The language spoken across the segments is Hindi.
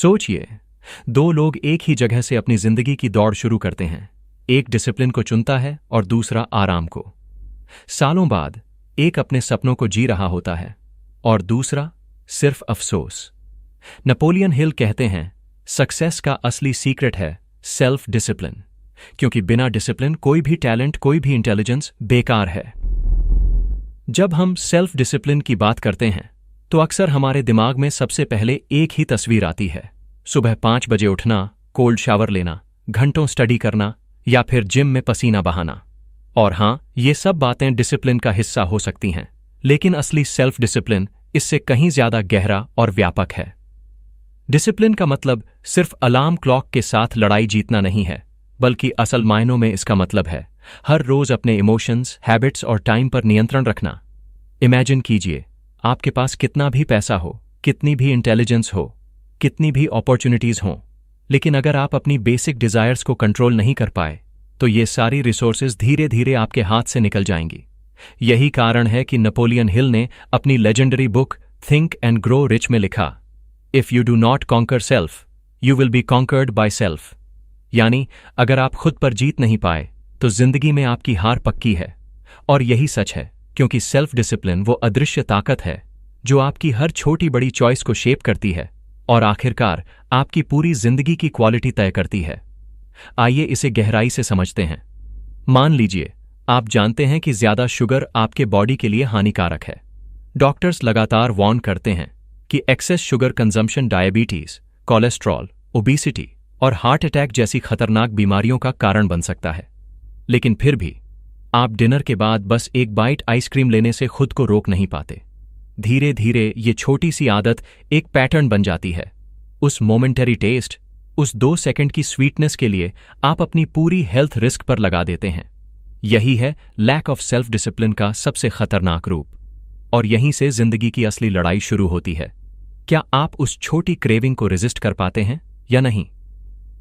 सोचिए, दो लोग एक ही जगह से अपनी जिंदगी की दौड़ शुरू करते हैं। एक डिसिप्लिन को चुनता है और दूसरा आराम को। सालों बाद एक अपने सपनों को जी रहा होता है और दूसरा सिर्फ अफसोस। नेपोलियन हिल कहते हैं, सक्सेस का असली सीक्रेट है सेल्फ डिसिप्लिन, क्योंकि बिना डिसिप्लिन कोई भी टैलेंट, कोई भी इंटेलिजेंस बेकार है। जब हम सेल्फ डिसिप्लिन की बात करते हैं तो अक्सर हमारे दिमाग में सबसे पहले एक ही तस्वीर आती है। सुबह 5 बजे उठना, कोल्ड शावर लेना, घंटों स्टडी करना या फिर जिम में पसीना बहाना। और हां, ये सब बातें डिसिप्लिन का हिस्सा हो सकती हैं, लेकिन असली सेल्फ डिसिप्लिन इससे कहीं ज्यादा गहरा और व्यापक है। डिसिप्लिन का मतलब सिर्फ अलार्म क्लॉक के साथ लड़ाई जीतना नहीं है, बल्कि असल मायनों में इसका मतलब है हर रोज अपने इमोशंस, हैबिट्स और टाइम पर नियंत्रण रखना। इमेजिन कीजिए, आपके पास कितना भी पैसा हो, कितनी भी इंटेलिजेंस हो, कितनी भी अपॉर्चुनिटीज हों, लेकिन अगर आप अपनी बेसिक डिजायर्स को कंट्रोल नहीं कर पाए तो ये सारी रिसोर्सेज धीरे धीरे आपके हाथ से निकल जाएंगी। यही कारण है कि नेपोलियन हिल ने अपनी legendary book think and grow rich में लिखा, if you do not conquer self you will be conquered by self. यानी अगर आप खुद पर जीत नहीं पाए तो जिंदगी में आपकी हार पक्की है। और यही सच है, क्योंकि सेल्फ डिसिप्लिन वो अदृश्य ताकत है जो आपकी हर छोटी बड़ी चॉइस को शेप करती है और आखिरकार आपकी पूरी जिंदगी की क्वालिटी तय करती है। आइए इसे गहराई से समझते हैं। मान लीजिए आप जानते हैं कि ज्यादा शुगर आपके बॉडी के लिए हानिकारक है। डॉक्टर्स लगातार वार्न करते हैं कि excess sugar consumption diabetes, cholesterol, obesity और हार्ट अटैक जैसी खतरनाक बीमारियों का कारण बन सकता है। लेकिन फिर भी आप डिनर के बाद बस एक बाइट आइसक्रीम लेने से खुद को रोक नहीं पाते। धीरे धीरे ये छोटी सी आदत एक पैटर्न बन जाती है। उस मोमेंटरी टेस्ट, उस 2 सेकंड की स्वीटनेस के लिए आप अपनी पूरी हेल्थ रिस्क पर लगा देते हैं। यही है लैक ऑफ सेल्फ डिसिप्लिन का सबसे खतरनाक रूप। और यहीं से जिंदगी की असली लड़ाई शुरू होती है। क्या आप उस छोटी क्रेविंग को रेजिस्ट कर पाते हैं या नहीं?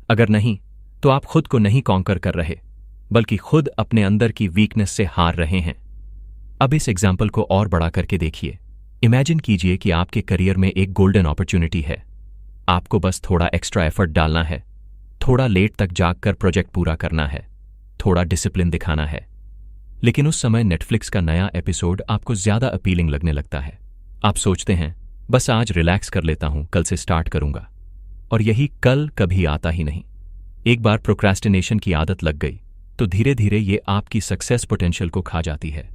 अगर नहीं, तो आप खुद को नहीं कॉन्कर कर रहे, बल्कि खुद अपने अंदर की वीकनेस से हार रहे हैं। अब इस एग्जाम्पल को और बड़ा करके देखिए। इमेजिन कीजिए कि आपके करियर में एक गोल्डन अपॉर्चुनिटी है। आपको बस थोड़ा एक्स्ट्रा एफर्ट डालना है, थोड़ा लेट तक जागकर प्रोजेक्ट पूरा करना है, थोड़ा डिसिप्लिन दिखाना है। लेकिन उस समय नेटफ्लिक्स का नया एपिसोड आपको ज्यादा अपीलिंग लगने लगता है। आप सोचते हैं, बस आज रिलैक्स कर लेता हूं, कल से स्टार्ट करूंगा। और यही कल कभी आता ही नहीं। एक बार प्रोक्रेस्टिनेशन की आदत लग गई तो धीरे धीरे ये आपकी सक्सेस पोटेंशियल को खा जाती है।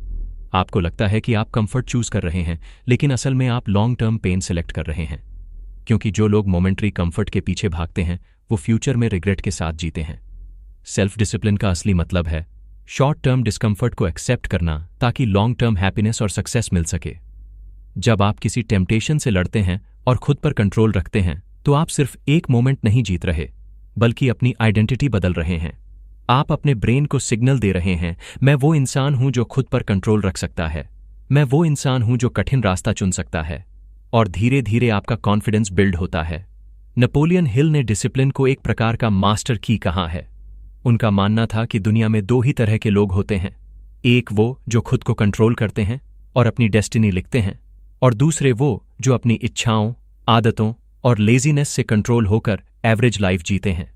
आपको लगता है कि आप कंफर्ट चूज कर रहे हैं, लेकिन असल में आप लॉन्ग टर्म पेन सेलेक्ट कर रहे हैं। क्योंकि जो लोग मोमेंटरी कंफर्ट के पीछे भागते हैं वो फ्यूचर में रिग्रेट के साथ जीते हैं। सेल्फ डिसिप्लिन का असली मतलब है शॉर्ट टर्म डिस्कम्फर्ट को एक्सेप्ट करना ताकि लॉन्ग टर्म हैप्पीनेस और सक्सेस मिल सके। जब आप किसी टेम्पटेशन से लड़ते हैं और खुद पर कंट्रोल रखते हैं तो आप सिर्फ एक मोमेंट नहीं जीत रहे, बल्कि अपनी आइडेंटिटी बदल रहे हैं। आप अपने ब्रेन को सिग्नल दे रहे हैं, मैं वो इंसान हूं जो खुद पर कंट्रोल रख सकता है, मैं वो इंसान हूं जो कठिन रास्ता चुन सकता है। और धीरे धीरे आपका कॉन्फिडेंस बिल्ड होता है। नेपोलियन हिल ने डिसिप्लिन को एक प्रकार का मास्टर की कहा है। उनका मानना था कि दुनिया में 2 ही तरह के लोग होते हैं, एक वो जो खुद को कंट्रोल करते हैं और अपनी डेस्टिनी लिखते हैं, और दूसरे वो जो अपनी इच्छाओं, आदतों और लेजीनेस से कंट्रोल होकर एवरेज लाइफ जीते हैं।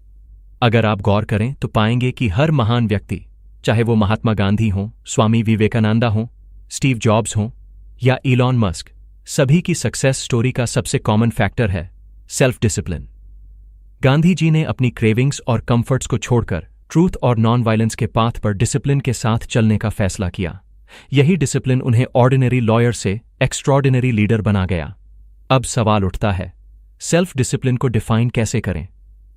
अगर आप गौर करें तो पाएंगे कि हर महान व्यक्ति, चाहे वो महात्मा गांधी हों, स्वामी विवेकानंदा हों, स्टीव जॉब्स हों या इलॉन मस्क, सभी की सक्सेस स्टोरी का सबसे कॉमन फैक्टर है सेल्फ डिसिप्लिन। गांधी जी ने अपनी क्रेविंग्स और कंफर्ट्स को छोड़कर ट्रूथ और नॉन वायलेंस के पाथ पर डिसिप्लिन के साथ चलने का फैसला किया। यही डिसिप्लिन उन्हें ऑर्डिनरी लॉयर से एक्स्ट्रॉर्डिनरी लीडर बना गया। अब सवाल उठता है, सेल्फ डिसिप्लिन को डिफाइन कैसे करें?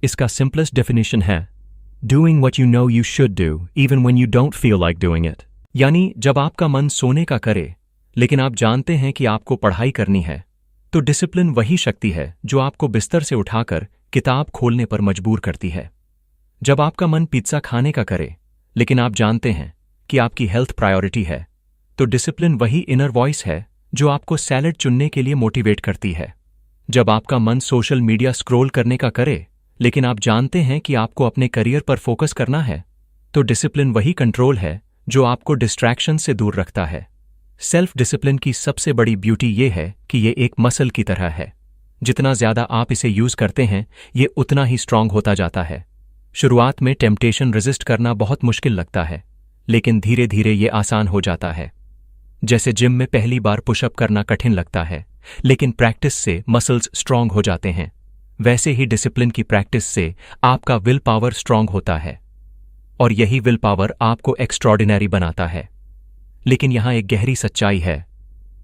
इसका सिंपलेस्ट डेफिनेशन है doing what you know you should do even when you don't feel like doing it. यानी जब आपका मन सोने का करे लेकिन आप जानते हैं कि आपको पढ़ाई करनी है, तो डिसिप्लिन वही शक्ति है जो आपको बिस्तर से उठाकर किताब खोलने पर मजबूर करती है। जब आपका मन पिज्जा खाने का करे लेकिन आप जानते हैं कि आपकी हेल्थ प्रायोरिटी है, तो डिसिप्लिन वही इनर वॉइस है जो आपको सैलेड चुनने के लिए मोटिवेट करती है। जब आपका मन सोशल मीडिया स्क्रॉल करने का करे लेकिन आप जानते हैं कि आपको अपने करियर पर फोकस करना है, तो डिसिप्लिन वही कंट्रोल है जो आपको डिस्ट्रैक्शन से दूर रखता है। सेल्फ डिसिप्लिन की सबसे बड़ी ब्यूटी ये है कि ये एक मसल की तरह है। जितना ज्यादा आप इसे यूज करते हैं ये उतना ही स्ट्रांग होता जाता है। शुरुआत में टेम्पटेशन रेजिस्ट करना बहुत मुश्किल लगता है, लेकिन धीरे धीरे ये आसान हो जाता है। जैसे जिम में पहली बार पुशअप करना कठिन लगता है, लेकिन प्रैक्टिस से मसल्स स्ट्रांग हो जाते हैं, वैसे ही डिसिप्लिन की प्रैक्टिस से आपका विल पावर स्ट्रांग होता है, और यही विल पावर आपको एक्स्ट्रॉर्डिनरी बनाता है। लेकिन यहां एक गहरी सच्चाई है,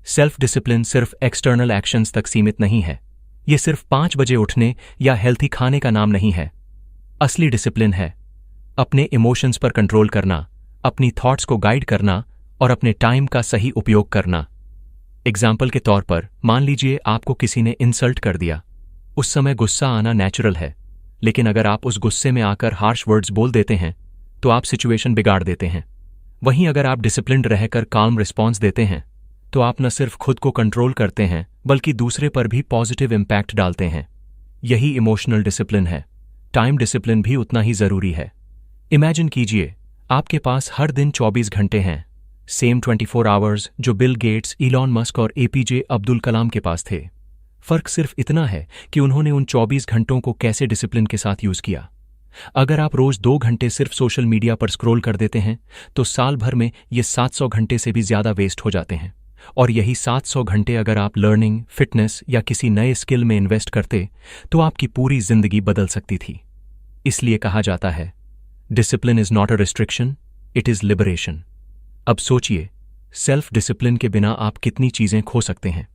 सेल्फ डिसिप्लिन सिर्फ एक्सटर्नल एक्शंस तक सीमित नहीं है। ये सिर्फ 5 बजे उठने या हेल्थी खाने का नाम नहीं है। असली डिसिप्लिन है अपने इमोशंस पर कंट्रोल करना, अपनी थॉट्स को गाइड करना और अपने टाइम का सही उपयोग करना। एग्जाम्पल के तौर पर मान लीजिए आपको किसी ने इंसल्ट कर दिया। उस समय गुस्सा आना नेचुरल है, लेकिन अगर आप उस गुस्से में आकर हार्श वर्ड्स बोल देते हैं तो आप सिचुएशन बिगाड़ देते हैं। वहीं अगर आप डिसिप्लिन्ड रहकर काल्म रिस्पॉन्स देते हैं तो आप न सिर्फ खुद को कंट्रोल करते हैं बल्कि दूसरे पर भी पॉजिटिव इम्पैक्ट डालते हैं। यही इमोशनल डिसिप्लिन है। टाइम डिसिप्लिन भी उतना ही जरूरी है। इमेजिन कीजिए आपके पास हर दिन 24 घंटे हैं, सेम 24 आवर्स जो बिल गेट्स, इलॉन मस्क और एपीजे अब्दुल कलाम के पास थे। फर्क सिर्फ इतना है कि उन्होंने उन 24 घंटों को कैसे डिसिप्लिन के साथ यूज किया। अगर आप रोज 2 घंटे सिर्फ सोशल मीडिया पर स्क्रॉल कर देते हैं तो साल भर में ये 700 घंटे से भी ज्यादा वेस्ट हो जाते हैं। और यही 700 घंटे अगर आप लर्निंग, फिटनेस या किसी नए स्किल में इन्वेस्ट करते तो आपकी पूरी जिंदगी बदल सकती थी। इसलिए कहा जाता है discipline is not a restriction, it is liberation. अब सोचिए, सेल्फ डिसिप्लिन के बिना आप कितनी चीजें खो सकते हैं।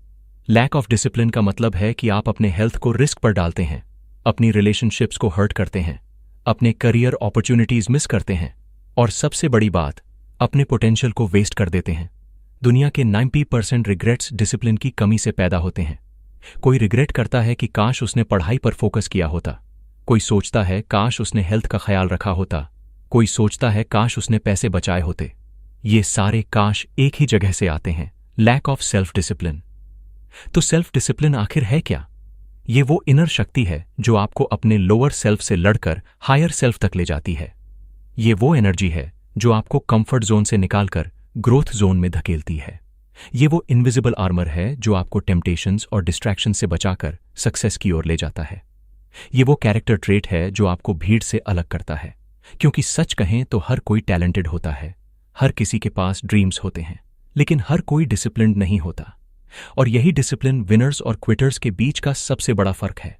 लैक ऑफ डिसिप्लिन का मतलब है कि आप अपने हेल्थ को रिस्क पर डालते हैं, अपनी रिलेशनशिप्स को हर्ट करते हैं, अपने करियर अपॉर्चुनिटीज मिस करते हैं और सबसे बड़ी बात, अपने पोटेंशियल को वेस्ट कर देते हैं। दुनिया के 90% रिग्रेट्स डिसिप्लिन की कमी से पैदा होते हैं। कोई रिग्रेट करता है कि काश उसने पढ़ाई पर फोकस किया होता, कोई सोचता है काश उसने हेल्थ का ख्याल रखा होता, कोई सोचता है काश उसने पैसे बचाए होते। ये सारे काश एक ही जगह से आते हैं, लैक ऑफ सेल्फ डिसिप्लिन। तो सेल्फ डिसिप्लिन आखिर है क्या? ये वो इनर शक्ति है जो आपको अपने लोअर सेल्फ से लड़कर हायर सेल्फ तक ले जाती है। ये वो एनर्जी है जो आपको कंफर्ट जोन से निकालकर ग्रोथ जोन में धकेलती है। ये वो इनविजिबल आर्मर है जो आपको टेम्पटेशंस और डिस्ट्रैक्शन से बचाकर सक्सेस की ओर ले जाता है। ये वो कैरेक्टर ट्रेट है जो आपको भीड़ से अलग करता है, क्योंकि सच कहें तो हर कोई टैलेंटेड होता है, हर किसी के पास ड्रीम्स होते हैं, लेकिन हर कोई डिसिप्लिन्ड नहीं होता। और यही डिसिप्लिन विनर्स और क्विटर्स के बीच का सबसे बड़ा फर्क है।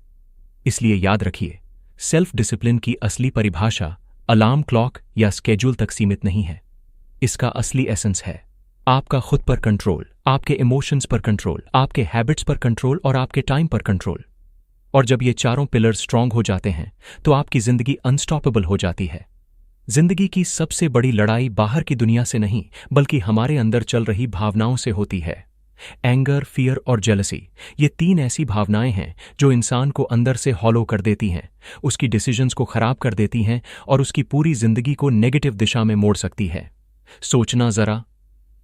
इसलिए याद रखिए, सेल्फ डिसिप्लिन की असली परिभाषा अलार्म क्लॉक या स्केड्यूल तक सीमित नहीं है। इसका असली एसेंस है आपका खुद पर कंट्रोल, आपके इमोशंस पर कंट्रोल, आपके हैबिट्स पर कंट्रोल और आपके टाइम पर कंट्रोल। और जब ये चारों पिलर स्ट्रांग हो जाते हैं तो आपकी जिंदगी अनस्टॉपेबल हो जाती है। जिंदगी की सबसे बड़ी लड़ाई बाहर की दुनिया से नहीं बल्कि हमारे अंदर चल रही भावनाओं से होती है। एंगर, फियर और जेलसी, ये 3 ऐसी भावनाएं हैं जो इंसान को अंदर से हॉलो कर देती हैं, उसकी डिसीजंस को खराब कर देती हैं और उसकी पूरी जिंदगी को नेगेटिव दिशा में मोड़ सकती है। सोचना जरा,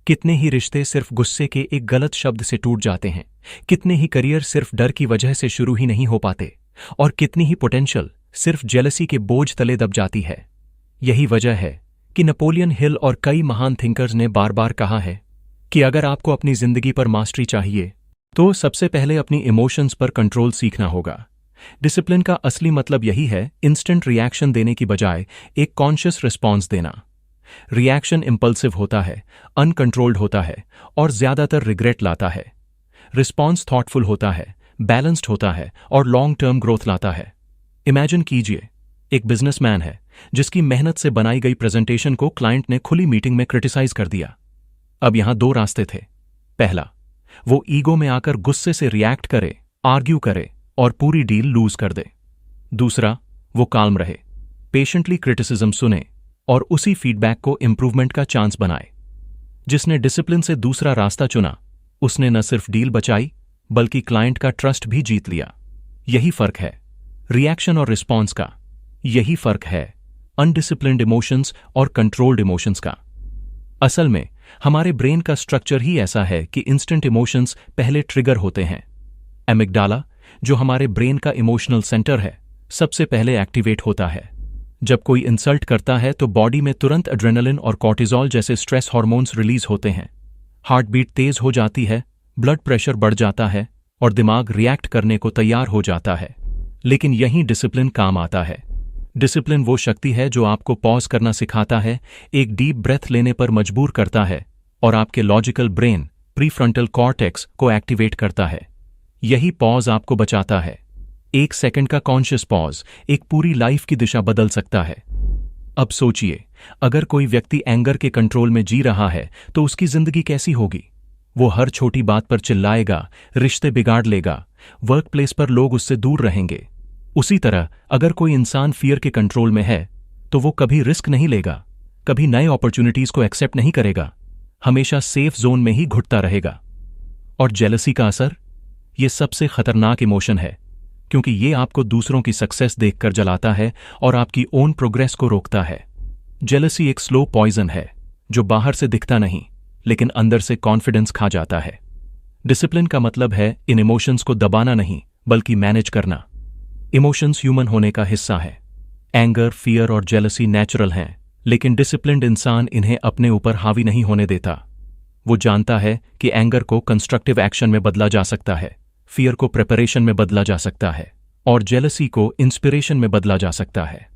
कितने ही रिश्ते सिर्फ गुस्से के एक गलत शब्द से टूट जाते हैं, कितने ही करियर सिर्फ डर की वजह से शुरू ही नहीं हो पाते, और कितनी ही पोटेंशियल सिर्फ जेलसी के बोझ तले दब जाती है। यही वजह है कि नेपोलियन हिल और कई महान थिंकर्स ने बार बार कहा है कि अगर आपको अपनी जिंदगी पर मास्टरी चाहिए तो सबसे पहले अपनी इमोशंस पर कंट्रोल सीखना होगा। डिसिप्लिन का असली मतलब यही है, इंस्टेंट रिएक्शन देने की बजाय एक कॉन्शियस रिस्पॉन्स देना। रिएक्शन इंपल्सिव होता है, अनकंट्रोल्ड होता है और ज्यादातर रिग्रेट लाता है। रिस्पॉन्स थॉटफुल होता है, बैलेंस्ड होता है और लॉन्ग टर्म ग्रोथ लाता है। इमेजिन कीजिए, एक बिजनेसमैन है जिसकी मेहनत से बनाई गई प्रेजेंटेशन को क्लाइंट ने खुली मीटिंग में क्रिटिसाइज कर दिया। अब यहां 2 रास्ते थे। पहला, वो ईगो में आकर गुस्से से रिएक्ट करे, आर्ग्यू करे और पूरी डील लूज कर दे। दूसरा, वो काल्म रहे, पेशेंटली क्रिटिसिज्म सुने और उसी फीडबैक को इंप्रूवमेंट का चांस बनाए। जिसने डिसिप्लिन से दूसरा रास्ता चुना, उसने न सिर्फ डील बचाई बल्कि क्लाइंट का ट्रस्ट भी जीत लिया। यही फर्क है रिएक्शन और रिस्पॉन्स का। यही फर्क है अनडिसिप्लिन्ड इमोशंस और कंट्रोल्ड इमोशंस का। असल में हमारे ब्रेन का स्ट्रक्चर ही ऐसा है कि इंस्टेंट इमोशंस पहले ट्रिगर होते हैं। एमिगडाला, जो हमारे ब्रेन का इमोशनल सेंटर है, सबसे पहले एक्टिवेट होता है। जब कोई इंसल्ट करता है तो बॉडी में तुरंत एड्रेनालिन और कॉर्टिजोल जैसे स्ट्रेस हार्मोन्स रिलीज होते हैं। हार्ट बीट तेज हो जाती है, ब्लड प्रेशर बढ़ जाता है और दिमाग रिएक्ट करने को तैयार हो जाता है। लेकिन यहीं डिसिप्लिन काम आता है। डिसिप्लिन वो शक्ति है जो आपको पॉज करना सिखाता है, एक डीप ब्रेथ लेने पर मजबूर करता है और आपके लॉजिकल ब्रेन प्रीफ्रंटल कॉर्टेक्स को एक्टिवेट करता है। यही पॉज आपको बचाता है। 1 सेकंड का कॉन्शियस पॉज एक पूरी लाइफ की दिशा बदल सकता है। अब सोचिए, अगर कोई व्यक्ति एंगर के कंट्रोल में जी रहा है तो उसकी जिंदगी कैसी होगी? वो हर छोटी बात पर चिल्लाएगा, रिश्ते बिगाड़ लेगा, वर्क प्लेस पर लोग उससे दूर रहेंगे। उसी तरह अगर कोई इंसान फियर के कंट्रोल में है तो वो कभी रिस्क नहीं लेगा, कभी नए अपॉर्चुनिटीज को एक्सेप्ट नहीं करेगा, हमेशा सेफ जोन में ही घुटता रहेगा। और जेलसी का असर? ये सबसे खतरनाक इमोशन है, क्योंकि ये आपको दूसरों की सक्सेस देखकर जलाता है और आपकी ओन प्रोग्रेस को रोकता है। जेलसी एक स्लो पॉइजन है जो बाहर से दिखता नहीं, लेकिन अंदर से कॉन्फिडेंस खा जाता है। डिसिप्लिन का मतलब है इन इमोशंस को दबाना नहीं, बल्कि मैनेज करना। इमोशंस ह्यूमन होने का हिस्सा है। एंगर, फियर और जेलसी नेचुरल हैं, लेकिन डिसिप्लिन्ड इंसान इन्हें अपने ऊपर हावी नहीं होने देता। वो जानता है कि एंगर को कंस्ट्रक्टिव एक्शन में बदला जा सकता है, फियर को प्रिपरेशन में बदला जा सकता है और जेलसी को इंस्पिरेशन में बदला जा सकता है।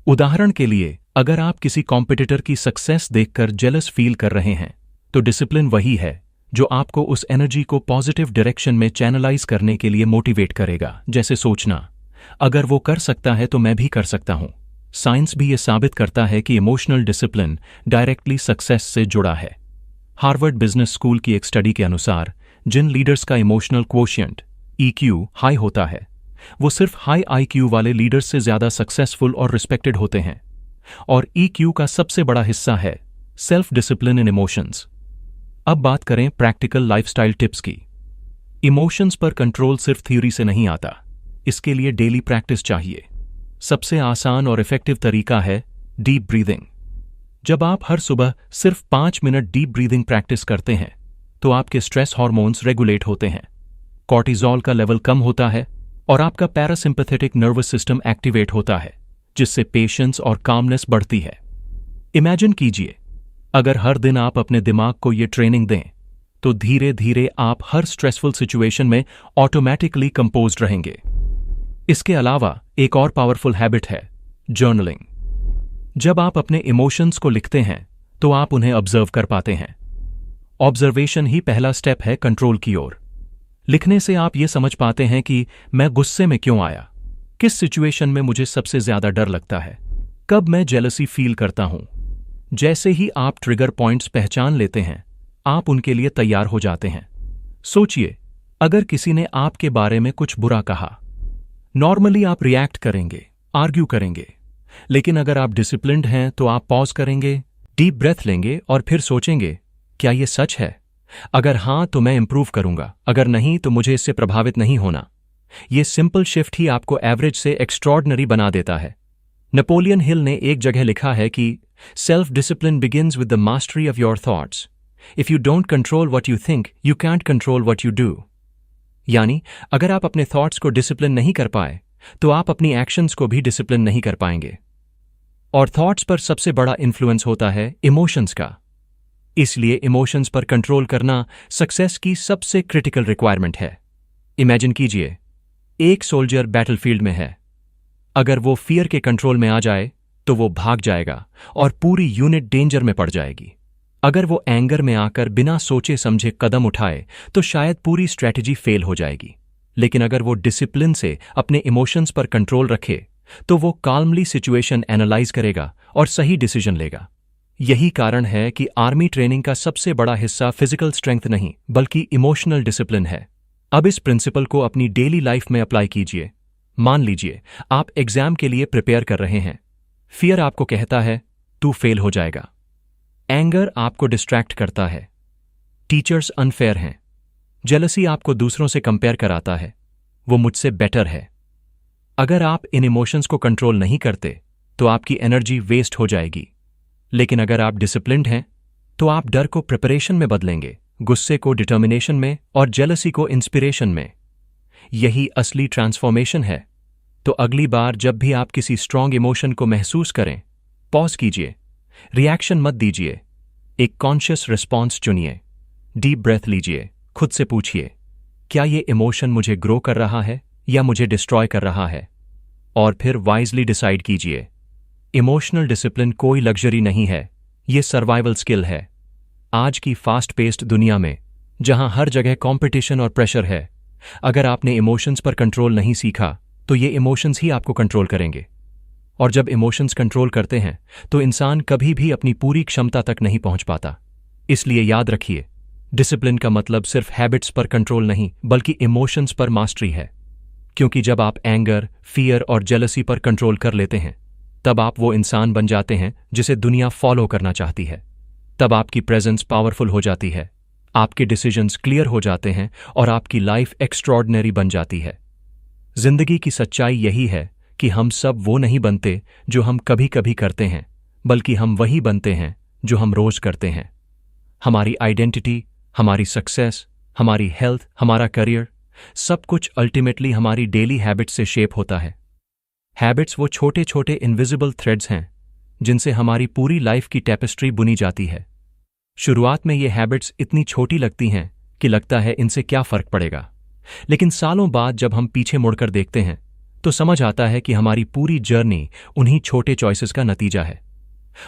उदाहरण के लिए, अगर आप किसी कॉम्पिटिटर की सक्सेस देखकर जेलस फील कर रहे हैं, तो डिसिप्लिन वही है जो आपको उस एनर्जी को पॉजिटिव डायरेक्शन में चैनलाइज करने के लिए मोटिवेट करेगा। जैसे सोचना, अगर वो कर सकता है तो मैं भी कर सकता हूं। साइंस भी ये साबित करता है कि इमोशनल डिसिप्लिन डायरेक्टली सक्सेस से जुड़ा है। हार्वर्ड बिजनेस स्कूल की एक स्टडी के अनुसार जिन लीडर्स का इमोशनल क्वोशिएंट EQ हाई होता है, वो सिर्फ हाई IQ वाले लीडर्स से ज्यादा सक्सेसफुल और रिस्पेक्टेड होते हैं। और EQ का सबसे बड़ा हिस्सा है सेल्फ डिसिप्लिन इन इमोशंस। अब बात करें प्रैक्टिकल लाइफस्टाइल टिप्स की। इमोशंस पर कंट्रोल सिर्फ थ्योरी से नहीं आता, इसके लिए डेली प्रैक्टिस चाहिए। सबसे आसान और इफेक्टिव तरीका है डीप ब्रीदिंग। जब आप हर सुबह सिर्फ 5 मिनट डीप ब्रीदिंग प्रैक्टिस करते हैं तो आपके स्ट्रेस हार्मोन्स रेगुलेट होते हैं, कॉर्टिजोल का लेवल कम होता है और आपका पैरासिम्पैथेटिक नर्वस सिस्टम एक्टिवेट होता है, जिससे पेशेंस और कामनेस बढ़ती है। इमेजिन कीजिए, अगर हर दिन आप अपने दिमाग को ये ट्रेनिंग दें तो धीरे धीरे आप हर स्ट्रेसफुल सिचुएशन में ऑटोमेटिकली कंपोज्ड रहेंगे। इसके अलावा एक और पावरफुल हैबिट है जर्नलिंग। जब आप अपने इमोशंस को लिखते हैं तो आप उन्हें ऑब्जर्व कर पाते हैं। ऑब्जर्वेशन ही पहला स्टेप है कंट्रोल की ओर। लिखने से आप ये समझ पाते हैं कि मैं गुस्से में क्यों आया, किस सिचुएशन में मुझे सबसे ज्यादा डर लगता है, कब मैं जेलसी फील करता हूं। जैसे ही आप ट्रिगर पॉइंट्स पहचान लेते हैं, आप उनके लिए तैयार हो जाते हैं। सोचिए, अगर किसी ने आपके बारे में कुछ बुरा कहा, नॉर्मली आप रिएक्ट करेंगे, आर्ग्यू करेंगे। लेकिन अगर आप डिसिप्लिन्ड हैं तो आप पॉज करेंगे, डीप ब्रेथ लेंगे और फिर सोचेंगे, क्या ये सच है? अगर हां तो मैं इंप्रूव करूंगा, अगर नहीं तो मुझे इससे प्रभावित नहीं होना। ये सिंपल शिफ्ट ही आपको एवरेज से एक्स्ट्रॉर्डनरी बना देता है। नेपोलियन हिल ने एक जगह लिखा है कि self discipline begins with the mastery of your thoughts. If you don't control what you think, you can't control what you do. यानी अगर आप अपने थॉट्स को डिसिप्लिन नहीं कर पाए तो आप अपनी एक्शंस को भी डिसिप्लिन नहीं कर पाएंगे। और थॉट्स पर सबसे बड़ा इन्फ्लुएंस होता है इमोशंस का। इसलिए इमोशंस पर कंट्रोल करना सक्सेस की सबसे क्रिटिकल रिक्वायरमेंट है। इमेजिन कीजिए, एक सोल्जर बैटलफील्ड में है। अगर वो फियर के कंट्रोल में आ जाए तो वो भाग जाएगा और पूरी यूनिट डेंजर में पड़ जाएगी। अगर वो एंगर में आकर बिना सोचे समझे कदम उठाए तो शायद पूरी स्ट्रैटेजी फेल हो जाएगी। लेकिन अगर वो डिसिप्लिन से अपने इमोशंस पर कंट्रोल रखे तो वो काल्मली सिचुएशन एनालाइज करेगा और सही डिसीजन लेगा। यही कारण है कि आर्मी ट्रेनिंग का सबसे बड़ा हिस्सा फिजिकल स्ट्रेंथ नहीं बल्कि इमोशनल डिसिप्लिन है। अब इस प्रिंसिपल को अपनी डेली लाइफ में अप्लाई कीजिए। मान लीजिए आप एग्जाम के लिए प्रिपेयर कर रहे हैं। फियर आपको कहता है तू फेल हो जाएगा। एंगर आपको डिस्ट्रैक्ट करता है। टीचर्स अनफेयर हैं। जेलसी आपको दूसरों से कंपेयर कराता है, वो मुझसे बेटर है। अगर आप इन इमोशंस को कंट्रोल नहीं करते तो आपकी एनर्जी वेस्ट हो जाएगी। लेकिन अगर आप डिसिप्लिन्ड हैं तो आप डर को प्रिपरेशन में बदलेंगे, गुस्से को डिटर्मिनेशन में और जेलसी को इंस्पिरेशन में। यही असली ट्रांसफॉर्मेशन है। तो अगली बार जब भी आप किसी स्ट्रॉन्ग इमोशन को महसूस करें, पॉज कीजिए, रिएक्शन मत दीजिए, एक कॉन्शियस रिस्पॉन्स चुनिए, डीप ब्रेथ लीजिए, खुद से पूछिए, क्या ये इमोशन मुझे ग्रो कर रहा है या मुझे डिस्ट्रॉय कर रहा है? और फिर वाइजली डिसाइड कीजिए। इमोशनल डिसिप्लिन कोई लग्जरी नहीं है, ये सर्वाइवल स्किल है। आज की फास्ट पेस्ड दुनिया में, जहां हर जगह कंपटीशन और प्रेशर है, अगर आपने इमोशंस पर कंट्रोल नहीं सीखा तो ये इमोशंस ही आपको कंट्रोल करेंगे। और जब इमोशंस कंट्रोल करते हैं तो इंसान कभी भी अपनी पूरी क्षमता तक नहीं पहुंच पाता। इसलिए याद रखिए, डिसिप्लिन का मतलब सिर्फ हैबिट्स पर कंट्रोल नहीं बल्कि इमोशंस पर मास्टरी है। क्योंकि जब आप एंगर, फियर और जेलसी पर कंट्रोल कर लेते हैं, तब आप वो इंसान बन जाते हैं जिसे दुनिया फॉलो करना चाहती है। तब आपकी प्रेजेंस पावरफुल हो जाती है, आपके डिसीजंस क्लियर हो जाते हैं और आपकी लाइफ एक्स्ट्रॉर्डिनरी बन जाती है। जिंदगी की सच्चाई यही है कि हम सब वो नहीं बनते जो हम कभी कभी करते हैं, बल्कि हम वही बनते हैं जो हम रोज करते हैं। हमारी आइडेंटिटी, हमारी सक्सेस, हमारी हेल्थ, हमारा करियर, सब कुछ अल्टीमेटली हमारी डेली हैबिट्स से शेप होता है। हैबिट्स वो छोटे छोटे इनविजिबल थ्रेड्स हैं जिनसे हमारी पूरी लाइफ की टेपेस्ट्री बुनी जाती है। शुरुआत में ये हैबिट्स इतनी छोटी लगती हैं कि लगता है इनसे क्या फर्क पड़ेगा, लेकिन सालों बाद जब हम पीछे मुड़कर देखते हैं तो समझ आता है कि हमारी पूरी जर्नी उन्हीं छोटे चॉइसेस का नतीजा है।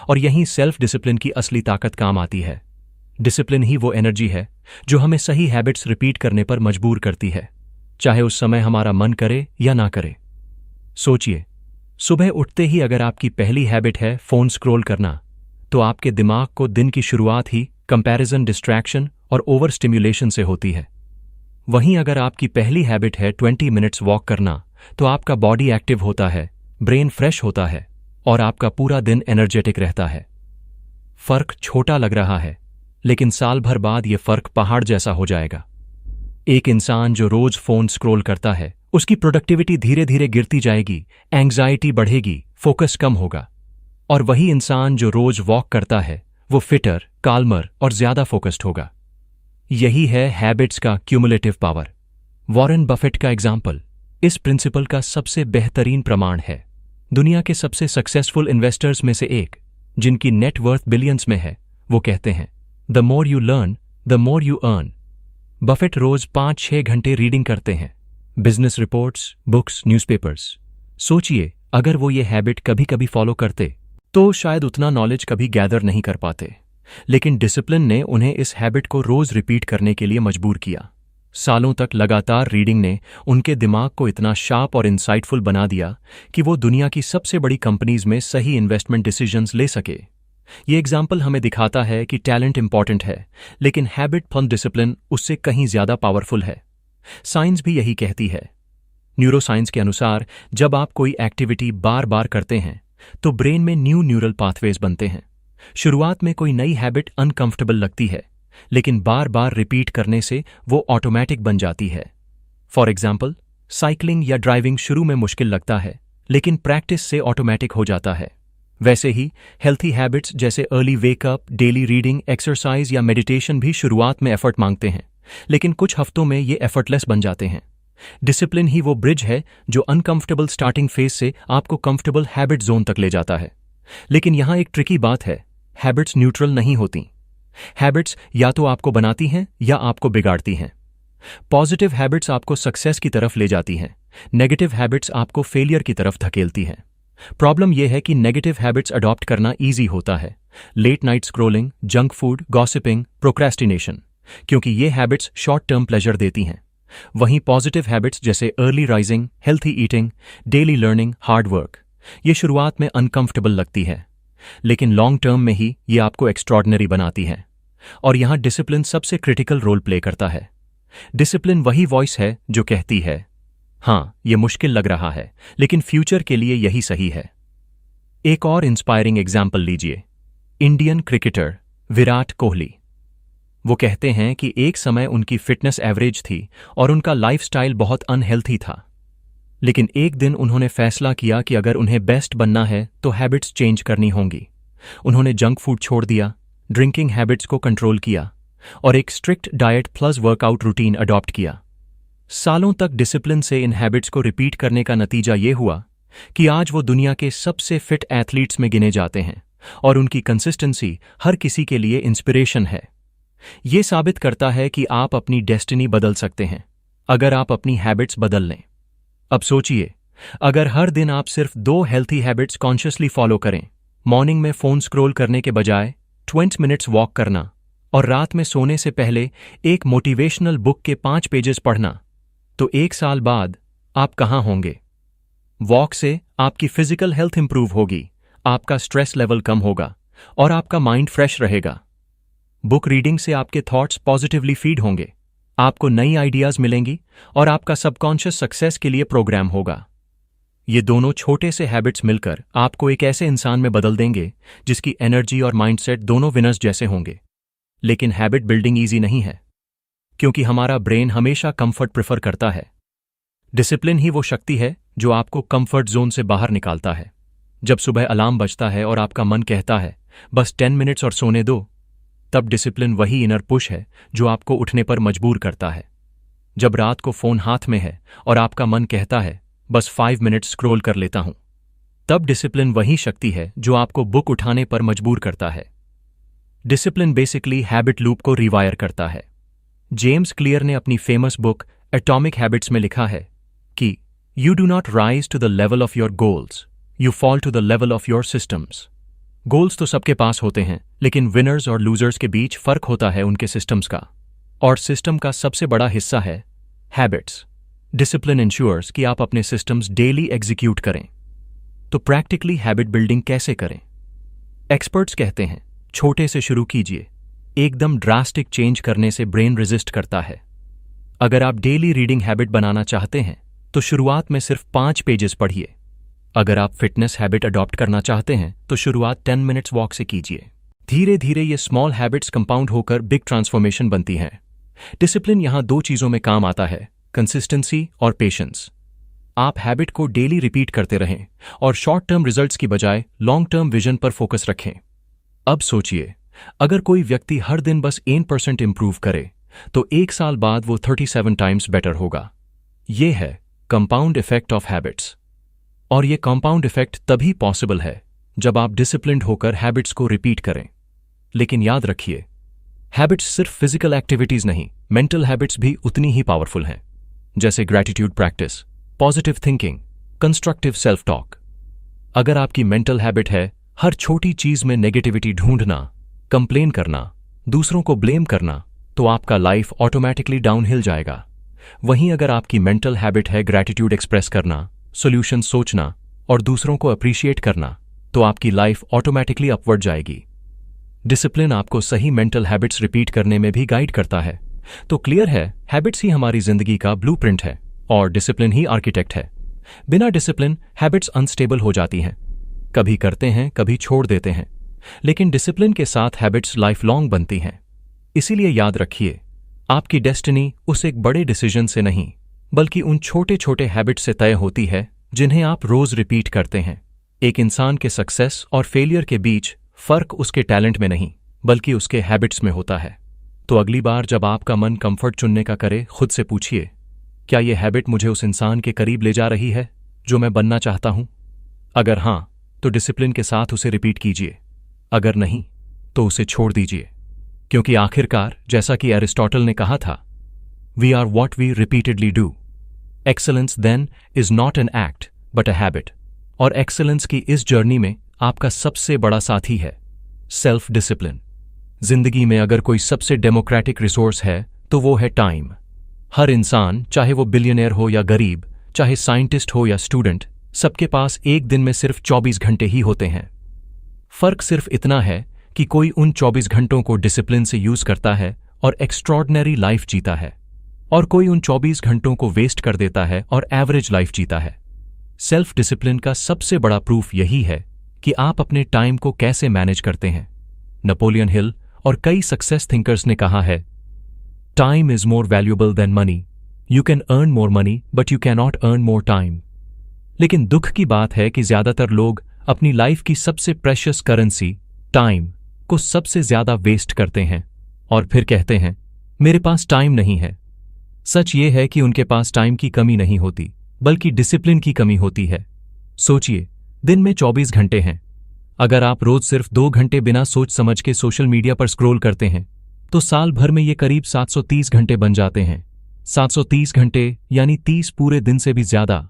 और यहीं सेल्फ डिसिप्लिन की असली ताकत काम आती है। डिसिप्लिन ही वो एनर्जी है जो हमें सही हैबिट्स रिपीट करने पर मजबूर करती है, चाहे उस समय हमारा मन करे या ना करे। सोचिए, सुबह उठते ही अगर आपकी पहली हैबिट है फोन स्क्रॉल करना, तो आपके दिमाग को दिन की शुरुआत ही कंपैरिजन, डिस्ट्रैक्शन और ओवर स्टिम्युलेशन से होती है। वहीं अगर आपकी पहली हैबिट है 20 मिनट्स वॉक करना, तो आपका बॉडी एक्टिव होता है, ब्रेन फ्रेश होता है और आपका पूरा दिन एनर्जेटिक रहता है। फर्क छोटा लग रहा है, लेकिन साल भर बाद ये फर्क पहाड़ जैसा हो जाएगा। एक इंसान जो रोज फोन स्क्रॉल करता है, उसकी प्रोडक्टिविटी धीरे धीरे गिरती जाएगी, एंग्जाइटी बढ़ेगी, फोकस कम होगा। और वही इंसान जो रोज वॉक करता है, वो फिटर, काल्मर और ज्यादा फोकस्ड होगा। यही है हैबिट्स का क्यूमुलेटिव पावर। वॉरेन बफेट का एग्जाम्पल इस प्रिंसिपल का सबसे बेहतरीन प्रमाण है। दुनिया के सबसे सक्सेसफुल इन्वेस्टर्स में से एक, जिनकी नेट वर्थ बिलियंस में है, वो कहते हैं, the more you learn the more you earn. Buffett रोज 5-6 घंटे रीडिंग करते हैं, बिजनेस रिपोर्ट्स, बुक्स, न्यूज़पेपर्स। सोचिए, अगर वो ये हैबिट कभी कभी फॉलो करते तो शायद उतना नॉलेज कभी गैदर नहीं कर पाते। लेकिन डिसिप्लिन ने उन्हें इस हैबिट को रोज रिपीट करने के लिए मजबूर किया। सालों तक लगातार रीडिंग ने उनके दिमाग को इतना शार्प और इंसाइटफुल बना दिया कि वो दुनिया की सबसे बड़ी कंपनीज में सही इन्वेस्टमेंट डिसीजंस ले सके। ये एग्जाम्पल हमें दिखाता है कि टैलेंट इंपॉर्टेंट है, लेकिन हैबिट फॉर्म डिसिप्लिन उससे कहीं ज्यादा पावरफुल है। साइंस भी यही कहती है। न्यूरोसाइंस के अनुसार जब आप कोई एक्टिविटी बार बार करते हैं तो ब्रेन में न्यू न्यूरल पाथवेज बनते हैं। शुरुआत में कोई नई हैबिट अनकंफर्टेबल लगती है, लेकिन बार बार रिपीट करने से वो ऑटोमेटिक बन जाती है। फॉर एग्जाम्पल, साइकिलिंग या ड्राइविंग शुरू में मुश्किल लगता है, लेकिन प्रैक्टिस से ऑटोमेटिक हो जाता है। वैसे ही हेल्थी हैबिट्स जैसे early wake up, daily reading, exercise या मेडिटेशन भी शुरुआत में एफर्ट मांगते हैं, लेकिन कुछ हफ्तों में ये एफर्टलेस बन जाते हैं। डिसिप्लिन ही वो ब्रिज है जो अनकंफर्टेबल स्टार्टिंग फेज से आपको कंफर्टेबल हैबिट जोन तक ले जाता है। लेकिन यहां एक ट्रिकी बात है, हैबिट्स न्यूट्रल नहीं होती। हैबिट्स या तो आपको बनाती हैं या आपको बिगाड़ती हैं। पॉजिटिव हैबिट्स आपको सक्सेस की तरफ ले जाती हैं, नेगेटिव हैबिट्स आपको फेलियर की तरफ धकेलती हैं। प्रॉब्लम यह है कि नेगेटिव हैबिट्स अडॉप्ट करना ईजी होता है, late night scrolling, junk food, gossiping, procrastination, क्योंकि ये हैबिट्स शॉर्ट टर्म प्लेजर देती हैं। वहीं पॉजिटिव हैबिट्स जैसे early rising, healthy eating, daily learning, hard work, ये शुरुआत में अनकंफर्टेबल लगती है, लेकिन लॉन्ग टर्म में ही ये आपको एक्स्ट्रॉर्डिनरी बनाती है। और यहां डिसिप्लिन सबसे क्रिटिकल रोल प्ले करता है। डिसिप्लिन वही वॉइस है जो कहती है, हाँ, ये मुश्किल लग रहा है, लेकिन फ्यूचर के लिए यही सही है। एक और इंस्पायरिंग एग्जाम्पल लीजिए, इंडियन क्रिकेटर विराट कोहली। वो कहते हैं कि एक समय उनकी फिटनेस एवरेज थी और उनका लाइफस्टाइल बहुत अनहेल्थी था। लेकिन एक दिन उन्होंने फैसला किया कि अगर उन्हें बेस्ट बनना है तो हैबिट्स चेंज करनी होंगी। उन्होंने जंक फूड छोड़ दिया, ड्रिंकिंग हैबिट्स को कंट्रोल किया और एक strict diet plus workout routine adopt किया। सालों तक डिसिप्लिन से इन हैबिट्स को रिपीट करने का नतीजा ये हुआ कि आज वो दुनिया के सबसे फिट एथलीट्स में गिने जाते हैं और उनकी कंसिस्टेंसी हर किसी के लिए इंस्पिरेशन है। ये साबित करता है कि आप अपनी डेस्टिनी बदल सकते हैं, अगर आप अपनी हैबिट्स बदल लें। अब सोचिए, अगर हर दिन आप सिर्फ 2 हेल्थी हैबिट्स कॉन्शियसली फॉलो करें, मॉर्निंग में फोन स्क्रॉल करने के बजाय 20 मिनट्स वॉक करना और रात में सोने से पहले एक मोटिवेशनल बुक के 5 पेजेस पढ़ना, तो 1 साल बाद आप कहाँ होंगे? वॉक से आपकी फिजिकल हेल्थ इंप्रूव होगी, आपका स्ट्रेस लेवल कम होगा और आपका माइंड फ्रेश रहेगा। बुक रीडिंग से आपके थॉट्स पॉजिटिवली फीड होंगे, आपको नई आइडियाज मिलेंगी और आपका सबकॉन्शियस सक्सेस के लिए प्रोग्राम होगा। ये दोनों छोटे से हैबिट्स मिलकर आपको एक ऐसे इंसान में बदल देंगे जिसकी एनर्जी और माइंडसेट दोनों विनर्स जैसे होंगे। लेकिन हैबिट बिल्डिंग ईजी नहीं है, क्योंकि हमारा ब्रेन हमेशा कंफर्ट प्रेफर करता है। डिसिप्लिन ही वो शक्ति है जो आपको कंफर्ट जोन से बाहर निकालता है। जब सुबह अलार्म बजता है और आपका मन कहता है बस 10 मिनट्स और सोने दो, तब डिसिप्लिन वही इनर पुश है जो आपको उठने पर मजबूर करता है। जब रात को फोन हाथ में है और आपका मन कहता है बस 5 मिनट्स स्क्रॉल कर लेता हूं, तब डिसिप्लिन वही शक्ति है जो आपको बुक उठाने पर मजबूर करता है। डिसिप्लिन बेसिकली हैबिट लूप को रिवायर करता है। जेम्स क्लियर ने अपनी फेमस बुक एटॉमिक हैबिट्स में लिखा है कि you do not rise to the level of your goals, you fall to the level of your systems. Goals तो सबके पास होते हैं, लेकिन विनर्स और लूजर्स के बीच फर्क होता है उनके सिस्टम्स का, और सिस्टम का सबसे बड़ा हिस्सा है हैबिट्स। डिसिप्लिन इंश्योर्स कि आप अपने सिस्टम्स डेली एग्जीक्यूट करें। तो प्रैक्टिकली हैबिट बिल्डिंग कैसे करें? एक्सपर्ट्स कहते हैं छोटे से शुरू कीजिए, एकदम ड्रास्टिक चेंज करने से ब्रेन रेजिस्ट करता है। अगर आप डेली रीडिंग हैबिट बनाना चाहते हैं तो शुरुआत में सिर्फ 5 पेजेस पढ़िए। अगर आप फिटनेस हैबिट अडॉप्ट करना चाहते हैं तो शुरुआत 10 मिनट्स वॉक से कीजिए। धीरे धीरे ये स्मॉल हैबिट्स कंपाउंड होकर बिग ट्रांसफॉर्मेशन बनती हैं। डिसिप्लिन यहां 2 चीजों में काम आता है, कंसिस्टेंसी और पेशेंस। आप हैबिट को डेली रिपीट करते रहें और शॉर्ट टर्म रिजल्ट्स की बजाय लॉन्ग टर्म विजन पर फोकस रखें। अब सोचिए, अगर कोई व्यक्ति हर दिन बस 1% इंप्रूव करे तो 1 साल बाद वो 37 टाइम्स बेटर होगा। ये है कंपाउंड इफेक्ट ऑफ हैबिट्स। और ये कंपाउंड इफेक्ट तभी पॉसिबल है जब आप डिसिप्लिन्ड होकर हैबिट्स को रिपीट करें। लेकिन याद रखिए, हैबिट्स सिर्फ फिजिकल एक्टिविटीज नहीं, मेंटल हैबिट्स भी उतनी ही पावरफुल हैं, जैसे gratitude practice, positive thinking, constructive self talk. अगर आपकी मेंटल हैबिट है हर छोटी चीज में नेगेटिविटी ढूंढना, कंप्लेन करना, दूसरों को ब्लेम करना, तो आपका लाइफ ऑटोमेटिकली डाउनहिल जाएगा। वहीं अगर आपकी मेंटल हैबिट है ग्रैटिट्यूड एक्सप्रेस करना, सॉल्यूशन सोचना और दूसरों को अप्रिशिएट करना, तो आपकी लाइफ ऑटोमेटिकली अपवर्ड जाएगी। डिसिप्लिन आपको सही मेंटल हैबिट्स रिपीट करने में भी गाइड करता है। तो क्लियर है, हैबिट्स ही हमारी जिंदगी का ब्लूप्रिंट है और डिसिप्लिन ही आर्किटेक्ट है। बिना डिसिप्लिन हैबिट्स अनस्टेबल हो जाती हैं, कभी करते हैं कभी छोड़ देते हैं, लेकिन डिसिप्लिन के साथ हैबिट्स लाइफ लॉन्ग बनती हैं। इसीलिए याद रखिए, आपकी डेस्टिनी उस एक बड़े डिसीजन से नहीं, बल्कि उन छोटे छोटे हैबिट्स से तय होती है जिन्हें आप रोज रिपीट करते हैं। एक इंसान के सक्सेस और फेलियर के बीच फर्क उसके टैलेंट में नहीं, बल्कि उसके हैबिट्स में होता है। तो अगली बार जब आपका मन कंफर्ट चुनने का करे, खुद से पूछिए, क्या यह हैबिट मुझे उस इंसान के करीब ले जा रही है जो मैं बनना चाहता हूं? अगर हां, तो डिसिप्लिन के साथ उसे रिपीट कीजिए। अगर नहीं, तो उसे छोड़ दीजिए, क्योंकि आखिरकार जैसा कि एरिस्टोटल ने कहा था, we are what we repeatedly do. Excellence then is not an act but a habit. और एक्सेलेंस की इस जर्नी में आपका सबसे बड़ा साथी है सेल्फ डिसिप्लिन। जिंदगी में अगर कोई सबसे डेमोक्रेटिक रिसोर्स है तो वो है टाइम। हर इंसान, चाहे वो बिलियनियर हो या गरीब, चाहे साइंटिस्ट हो या स्टूडेंट, सबके पास एक दिन में सिर्फ 24 घंटे ही होते हैं। फर्क सिर्फ इतना है कि कोई उन 24 घंटों को डिसिप्लिन से यूज करता है और एक्स्ट्रॉर्डिनरी लाइफ जीता है, और कोई उन 24 घंटों को वेस्ट कर देता है और एवरेज लाइफ जीता है। सेल्फ डिसिप्लिन का सबसे बड़ा प्रूफ यही है कि आप अपने टाइम को कैसे मैनेज करते हैं। नेपोलियन हिल और कई सक्सेस थिंकर्स ने कहा है, time is more valuable then money. You can earn more money but you can not earn more time. लेकिन दुख की बात है कि ज्यादातर लोग अपनी लाइफ की सबसे प्रेशियस करेंसी टाइम को सबसे ज्यादा वेस्ट करते हैं और फिर कहते हैं, मेरे पास टाइम नहीं है। सच ये है कि उनके पास टाइम की कमी नहीं होती, बल्कि डिसिप्लिन की कमी होती है। सोचिए, दिन में 24 घंटे हैं। अगर आप रोज सिर्फ 2 घंटे बिना सोच समझ के सोशल मीडिया पर स्क्रॉल करते हैं, तो साल भर में ये करीब 730 घंटे बन जाते हैं। 730 घंटे यानी 30 पूरे दिन से भी ज्यादा।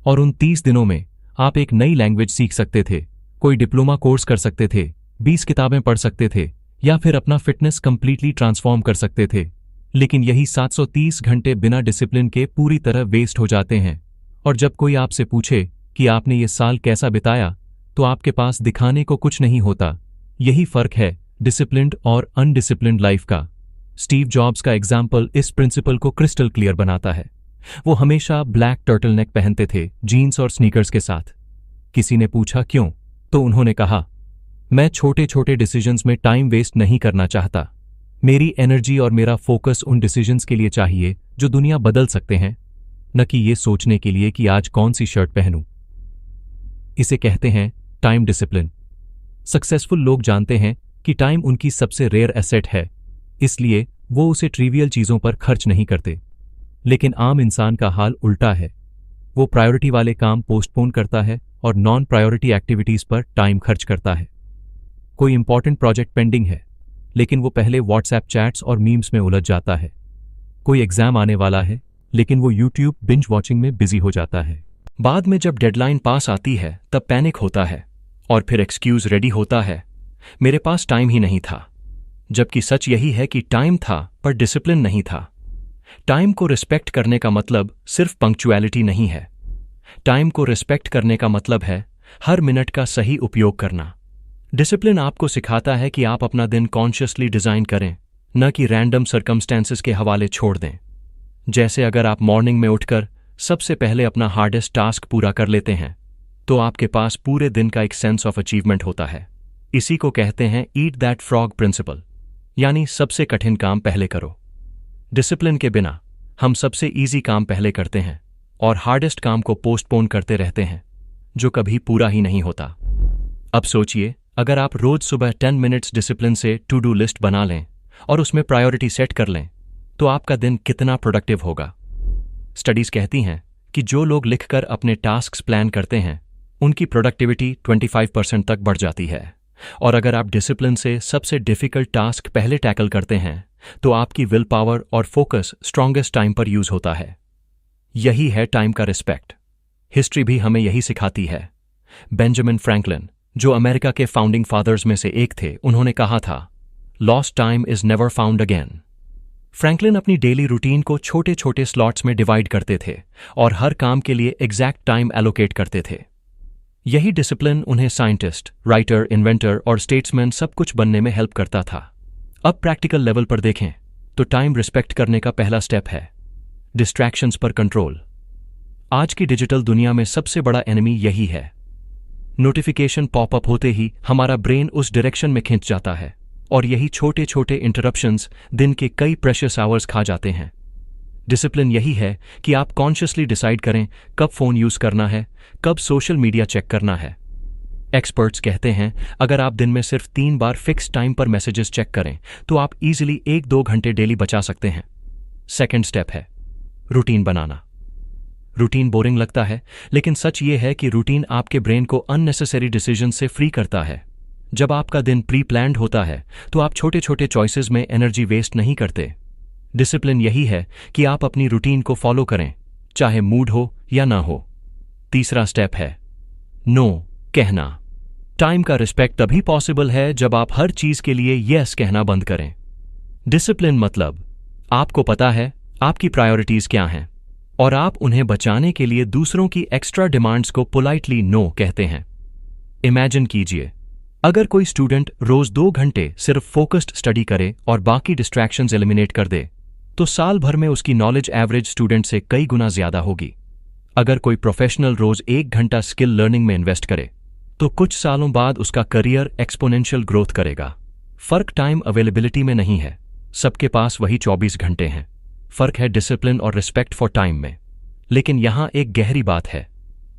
और उन 30 दिनों में आप एक नई लैंग्वेज सीख सकते थे, कोई डिप्लोमा कोर्स कर सकते थे, 20 किताबें पढ़ सकते थे, या फिर अपना फिटनेस कंप्लीटली ट्रांसफॉर्म कर सकते थे। लेकिन यही 730 घंटे बिना डिसिप्लिन के पूरी तरह वेस्ट हो जाते हैं। और जब कोई आपसे पूछे कि आपने ये साल कैसा बिताया, तो आपके पास दिखाने को कुछ नहीं होता। यही फर्क है डिसिप्लिन्ड और अनडिसिप्लिन्ड लाइफ का। स्टीव जॉब्स का एग्जाम्पल इस प्रिंसिपल को क्रिस्टल क्लियर बनाता है। वो हमेशा ब्लैक टर्टलनेक पहनते थे, जीन्स और स्नीकर्स के साथ। किसी ने पूछा क्यों, तो उन्होंने कहा, मैं छोटे छोटे डिसीजंस में टाइम वेस्ट नहीं करना चाहता। मेरी एनर्जी और मेरा फोकस उन डिसीजंस के लिए चाहिए जो दुनिया बदल सकते हैं, न कि ये सोचने के लिए कि आज कौन सी शर्ट पहनूं। इसे कहते हैं टाइम डिसिप्लिन। सक्सेसफुल लोग जानते हैं कि टाइम उनकी सबसे रेयर एसेट है, इसलिए वो उसे ट्रिवियल चीजों पर खर्च नहीं करते। लेकिन आम इंसान का हाल उल्टा है। वो प्रायोरिटी वाले काम पोस्टपोन करता है और नॉन प्रायोरिटी एक्टिविटीज पर टाइम खर्च करता है। कोई इंपॉर्टेंट प्रोजेक्ट पेंडिंग है, लेकिन वो पहले व्हाट्सएप चैट्स और मीम्स में उलझ जाता है। कोई एग्जाम आने वाला है, लेकिन वो यूट्यूब बिंज वॉचिंग में बिजी हो जाता है। बाद में जब डेडलाइन पास आती है तब पैनिक होता है और फिर एक्सक्यूज रेडी होता है, मेरे पास टाइम ही नहीं था। जबकि सच यही है कि टाइम था पर डिसिप्लिन नहीं था। टाइम को रिस्पेक्ट करने का मतलब सिर्फ पंक्चुअलिटी नहीं है। टाइम को रिस्पेक्ट करने का मतलब है हर मिनट का सही उपयोग करना। डिसिप्लिन आपको सिखाता है कि आप अपना दिन कॉन्शियसली डिजाइन करें, न कि रैंडम सर्कमस्टेंसेस के हवाले छोड़ दें। जैसे अगर आप मॉर्निंग में उठकर सबसे पहले अपना हार्डेस्ट टास्क पूरा कर लेते हैं, तो आपके पास पूरे दिन का एक सेंस ऑफ अचीवमेंट होता है। इसी को कहते हैं ईट दैट फ्रॉग प्रिंसिपल, यानी सबसे कठिन काम पहले करो। डिसिप्लिन के बिना हम सबसे इजी काम पहले करते हैं और हार्डेस्ट काम को पोस्टपोन करते रहते हैं, जो कभी पूरा ही नहीं होता। अब सोचिए, अगर आप रोज सुबह 10 मिनट्स डिसिप्लिन से टू डू लिस्ट बना लें और उसमें प्रायोरिटी सेट कर लें, तो आपका दिन कितना प्रोडक्टिव होगा। स्टडीज कहती हैं कि जो लोग लिखकर अपने टास्क्स प्लान करते हैं, उनकी प्रोडक्टिविटी 25% तक बढ़ जाती है। और अगर आप डिसिप्लिन से सबसे डिफिकल्ट टास्क पहले टैकल करते हैं, तो आपकी विल पावर और फोकस स्ट्रॉन्गेस्ट टाइम पर यूज होता है। यही है टाइम का रिस्पेक्ट। हिस्ट्री भी हमें यही सिखाती है। बेंजामिन फ्रैंकलिन, जो अमेरिका के फाउंडिंग फादर्स में से एक थे, उन्होंने कहा था, lost time is never found again. Franklin अपनी डेली रूटीन को छोटे छोटे स्लॉट्स में डिवाइड करते थे और हर काम के लिए एग्जैक्ट टाइम एलोकेट करते थे। यही डिसिप्लिन उन्हें साइंटिस्ट, राइटर, इन्वेंटर और स्टेट्समैन सब कुछ बनने में हेल्प करता था। अब प्रैक्टिकल लेवल पर देखें तो टाइम रिस्पेक्ट करने का पहला स्टेप है डिस्ट्रैक्शंस पर कंट्रोल। आज की डिजिटल दुनिया में सबसे बड़ा एनिमी यही है। नोटिफिकेशन पॉपअप होते ही हमारा ब्रेन उस डायरेक्शन में खिंच जाता है और यही छोटे छोटे इंटरप्शंस दिन के कई प्रेशियस आवर्स खा जाते हैं। डिसिप्लिन यही है कि आप कॉन्शियसली डिसाइड करें कब फोन यूज करना है, कब सोशल मीडिया चेक करना है। एक्सपर्ट्स कहते हैं अगर आप दिन में सिर्फ 3 बार फिक्स टाइम पर मैसेजेस चेक करें, तो आप इजीली 1-2 घंटे डेली बचा सकते हैं। सेकेंड स्टेप है रूटीन बनाना। रूटीन बोरिंग लगता है, लेकिन सच ये है कि रूटीन आपके ब्रेन को अननेसेसरी डिसीजन से फ्री करता है। जब आपका दिन प्री प्लान्ड होता है, तो आप छोटे छोटे चॉइसेस में एनर्जी वेस्ट नहीं करते। डिसिप्लिन यही है कि आप अपनी रूटीन को फॉलो करें, चाहे मूड हो या ना हो। तीसरा स्टेप है नो कहना। टाइम का रिस्पेक्ट तभी पॉसिबल है जब आप हर चीज के लिए यस कहना बंद करें। डिसिप्लिन मतलब आपको पता है आपकी प्रायोरिटीज क्या हैं और आप उन्हें बचाने के लिए दूसरों की एक्स्ट्रा डिमांड्स को पोलाइटली नो कहते हैं। इमेजिन कीजिए, अगर कोई स्टूडेंट रोज 2 घंटे सिर्फ फोकस्ड स्टडी करे और बाकी डिस्ट्रैक्शंस एलिमिनेट कर दे, तो साल भर में उसकी नॉलेज एवरेज स्टूडेंट से कई गुना ज्यादा होगी। अगर कोई प्रोफेशनल रोज 1 घंटा स्किल लर्निंग में इन्वेस्ट करे, तो कुछ सालों बाद उसका करियर एक्सपोनेंशियल ग्रोथ करेगा। फर्क टाइम अवेलेबिलिटी में नहीं है, सबके पास वही 24 घंटे हैं। फर्क है डिसिप्लिन और रिस्पेक्ट फॉर टाइम में। लेकिन यहां एक गहरी बात है,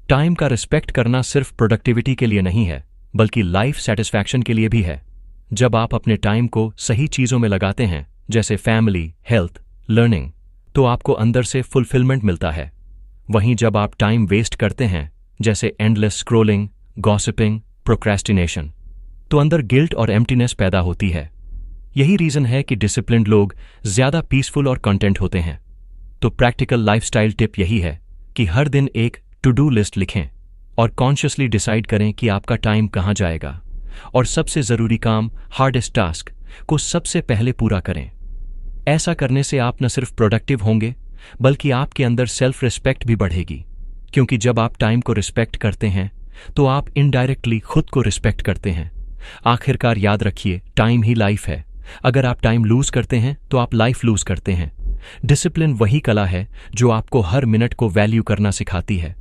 टाइम का रिस्पेक्ट करना सिर्फ प्रोडक्टिविटी के लिए नहीं है, बल्कि लाइफ सेटिस्फैक्शन के लिए भी है। जब आप अपने टाइम को सही चीजों में लगाते हैं, जैसे फैमिली, हेल्थ, लर्निंग, तो आपको अंदर से फुलफिलमेंट मिलता है। वहीं जब आप टाइम वेस्ट करते हैं, जैसे एंडलेस स्क्रोलिंग, गॉसिपिंग, प्रोक्रेस्टिनेशन, तो अंदर गिल्ट और एम्प्टीनेस पैदा होती है। यही रीजन है कि डिसिप्लिन्ड लोग ज्यादा पीसफुल और कंटेंट होते हैं। तो प्रैक्टिकल लाइफस्टाइल टिप यही है कि हर दिन एक टू डू लिस्ट लिखें और कॉन्शियसली डिसाइड करें कि आपका टाइम कहाँ जाएगा, और सबसे ज़रूरी काम, हार्डेस्ट टास्क को सबसे पहले पूरा करें। ऐसा करने से आप न सिर्फ प्रोडक्टिव होंगे बल्कि आपके अंदर सेल्फ रिस्पेक्ट भी बढ़ेगी, क्योंकि जब आप टाइम को रिस्पेक्ट करते हैं तो आप इनडायरेक्टली खुद को रिस्पेक्ट करते हैं। आखिरकार याद रखिए, टाइम ही लाइफ है। अगर आप टाइम लूज करते हैं तो आप लाइफ लूज करते हैं। डिसिप्लिन वही कला है जो आपको हर मिनट को वैल्यू करना सिखाती है,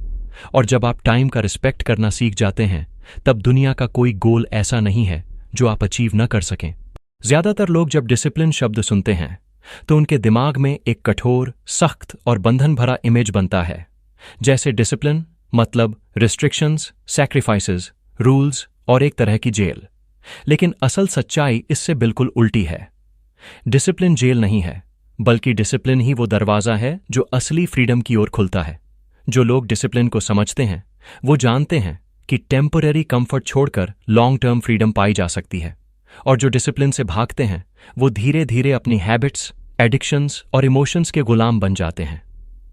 और जब आप टाइम का रिस्पेक्ट करना सीख जाते हैं तब दुनिया का कोई गोल ऐसा नहीं है जो आप अचीव न कर सकें। ज्यादातर लोग जब डिसिप्लिन शब्द सुनते हैं तो उनके दिमाग में एक कठोर, सख्त और बंधन भरा इमेज बनता है, जैसे डिसिप्लिन मतलब रिस्ट्रिक्शंस, सैक्रिफाइसेस, रूल्स और एक तरह की जेल। लेकिन असल सच्चाई इससे बिल्कुल उल्टी है। डिसिप्लिन जेल नहीं है, बल्कि डिसिप्लिन ही वो दरवाजा है जो असली फ्रीडम की ओर खुलता है। जो लोग डिसिप्लिन को समझते हैं वो जानते हैं कि टेम्पररी कंफर्ट छोड़कर लॉन्ग टर्म फ्रीडम पाई जा सकती है, और जो डिसिप्लिन से भागते हैं वो धीरे धीरे अपनी हैबिट्स, एडिक्शंस और इमोशंस के गुलाम बन जाते हैं।